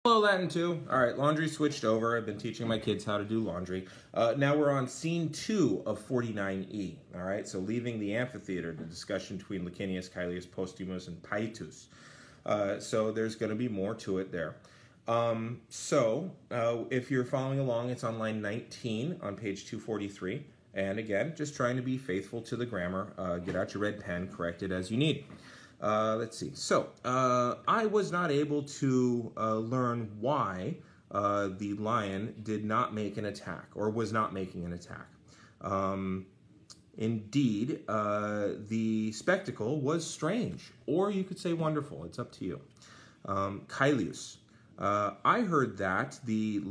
Hello, Latin 2. All right, laundry switched over. I've been teaching my kids how to do laundry. Now we're on scene 2 of 49E. All right, so leaving the amphitheater, the discussion between Licinius, Caelius, Postumius, and Paetus. So there's going to be more to it there. If you're following along, it's on line 19 on page 243. And again, just trying to be faithful to the grammar. Get out your red pen, correct it as you need. Let's see. So, I was not able to learn why the lion did not make an attack, or was not making an attack. Indeed, the spectacle was strange, or you could say wonderful. It's up to you. Caelius. I heard that the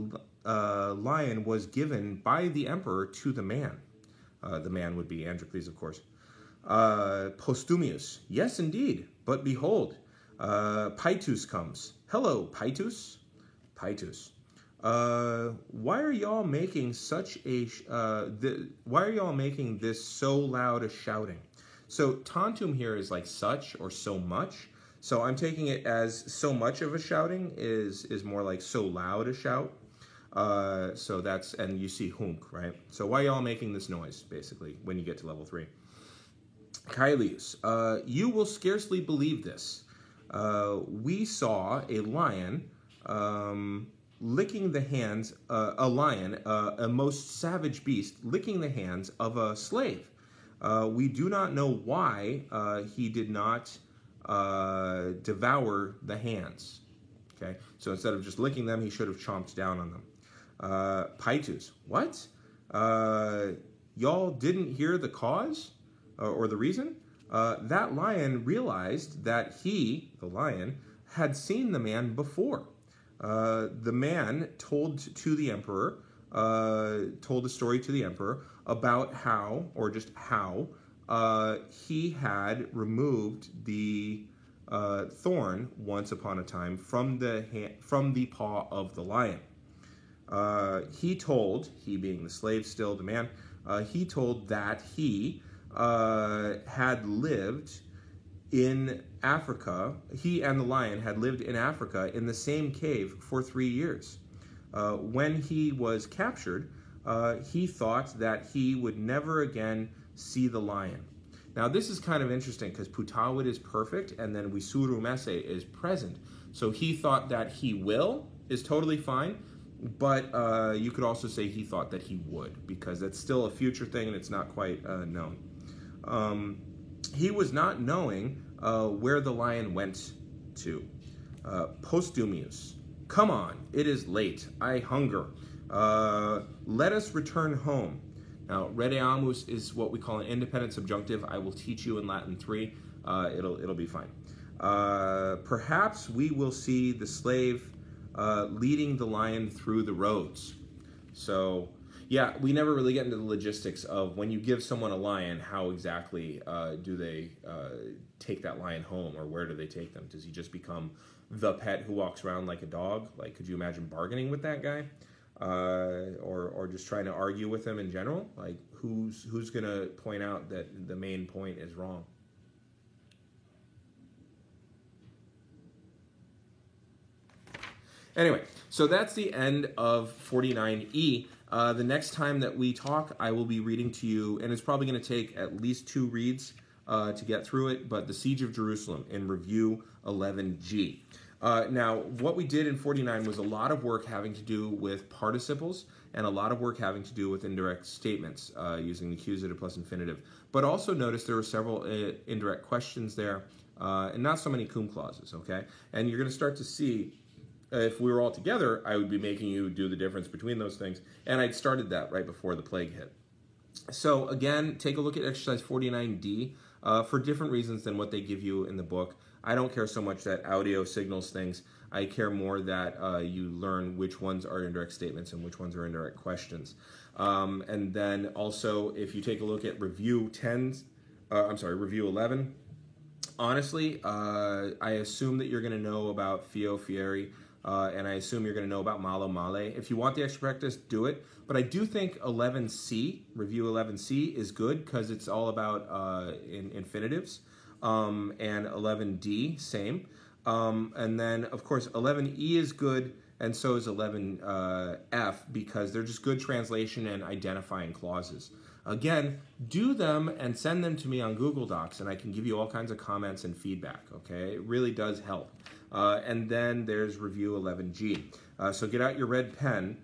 lion was given by the emperor to the man. The man would be Androcles, of course. Postumius. Yes, indeed. But behold, Paetus comes. Hello, Paetus. Paetus. Why are y'all making such a? Why are y'all making this so loud a shouting? So tantum here is like such or so much. So I'm taking it as so much of a shouting is more like so loud a shout. So that's, and you see hunk, right? So why are y'all making this noise, basically, when you get to level 3? Caelius, you will scarcely believe this. We saw a lion licking the hands, a lion, a most savage beast, licking the hands of a slave. We do not know why he did not devour the hands. Okay, so instead of just licking them, he should have chomped down on them. Paetus, what? Y'all didn't hear the cause? Or the reason? That lion realized that he, the lion, had seen the man before. The man told to the emperor, told a story to the emperor about how, or just how, he had removed the thorn once upon a time from the paw of the lion. He told, he being the slave still, the man, he told that he had lived in Africa. He and the lion had lived in Africa in the same cave for 3 years. When he was captured, he thought that he would never again see the lion. Now this is kind of interesting because Putawid is perfect and then Wisuru Messe is present. So he thought that he will is totally fine, but you could also say he thought that he would, because that's still a future thing and it's not quite known. He was not knowing where the lion went to. Postumius, come on, it is late. I hunger. Let us return home. Now, redeamus is what we call an independent subjunctive. I will teach you in Latin 3. It'll be fine. Perhaps we will see the slave leading the lion through the roads. So, yeah, we never really get into the logistics of when you give someone a lion, how exactly do they take that lion home, or where do they take them? Does he just become the pet who walks around like a dog? Like, could you imagine bargaining with that guy? Or just trying to argue with him in general? Like, who's going to point out that the main point is wrong? Anyway, so that's the end of 49E. The next time that we talk, I will be reading to you, and it's probably going to take at least 2 reads to get through it, but the Siege of Jerusalem in Review 11G. Now, what we did in 49 was a lot of work having to do with participles and a lot of work having to do with indirect statements using the accusative plus infinitive. But also notice there were several indirect questions there and not so many cum clauses, okay? And you're going to start to see, if we were all together, I would be making you do the difference between those things. And I'd started that right before the plague hit. So again, take a look at exercise 49D for different reasons than what they give you in the book. I don't care so much that audio signals things. I care more that you learn which ones are indirect statements and which ones are indirect questions. And then also, if you take a look at review 11, honestly, I assume that you're going to know about Fio Fieri, and I assume you're going to know about Malo Male. If you want the extra practice, do it. But I do think 11C, Review 11C, is good because it's all about infinitives. And 11D, same. And then, of course, 11E is good, and so is 11F, because they're just good translation and identifying clauses. Again, do them and send them to me on Google Docs, and I can give you all kinds of comments and feedback, okay? It really does help. And then there's review 11G. So get out your red pen.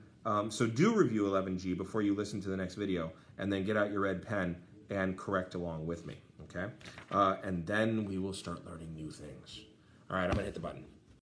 So do review 11G before you listen to the next video, and then get out your red pen and correct along with me, okay? And then we will start learning new things. All right, I'm gonna hit the button.